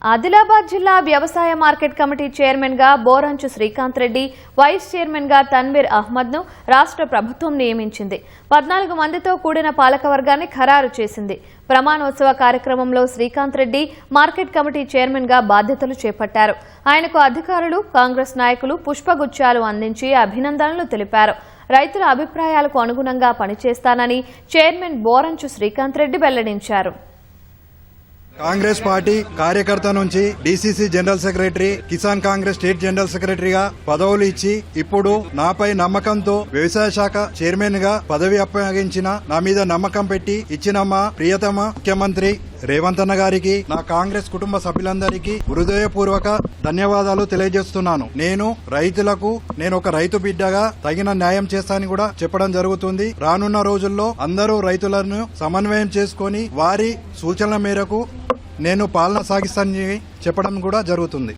ఆదిలాబాద్ జిల్లా వ్యవసాయ market committee chairman గా బోరంచు శ్రీకాంత్ రెడ్డి, వైస్ చైర్మన్ గా తన్వీర్ అహ్మద్ ను రాష్ట్ర ప్రభుత్వం నియమించింది. 14 మందితో కూడిన పాలకవర్గాన్ని ఖరారు చేసింది. ప్రమాణోత్సవ కార్యక్రమంలో Srikanth Reddy market committee chairman గా బాధ్యతలు చేపట్టారు. ఆయనకు అధికారులు, కాంగ్రెస్ నాయకులు పుష్పగుచ్చాలు అందించి అభినందనలు తెలిపారు. రైతుల అభిప్రాయాలకు అనుగుణంగా పనిచేస్తానని చైర్మన్ బోరంచు శ్రీకాంత్ రెడ్డి వెల్లడించారు. కాంగ్రెస్ పార్టీ కార్యకర్త నుంచి DCC general secretary, Kisan Congress state general సెక్రటరీగా పదవులు ఇచ్చి ఇప్పుడు నాపై నమ్మకంతో వ్యవసాయ శాఖ చైర్మన్ గా పదవి అప్పగించిన, నా మీద నమ్మకం పెట్టి ఇచ్చిన మా ప్రియతమ ముఖ్యమంత్రి రేవంత్ అన్న గారికి, నా కాంగ్రెస్ కుటుంబ సభ్యులందరికీ హృదయపూర్వక ధన్యవాదాలు తెలియజేస్తున్నాను. నేను ఒక రైతు బిడ్డగా తగిన న్యాయం చేస్తానని కూడా చెప్పడం జరుగుతుంది. రానున్న రోజుల్లో అందరూ రైతులను సమన్వయం చేసుకుని వారి సూచనల మేరకు నేను పాలన సాగిస్తానని చెప్పడం కూడా జరుగుతుంది.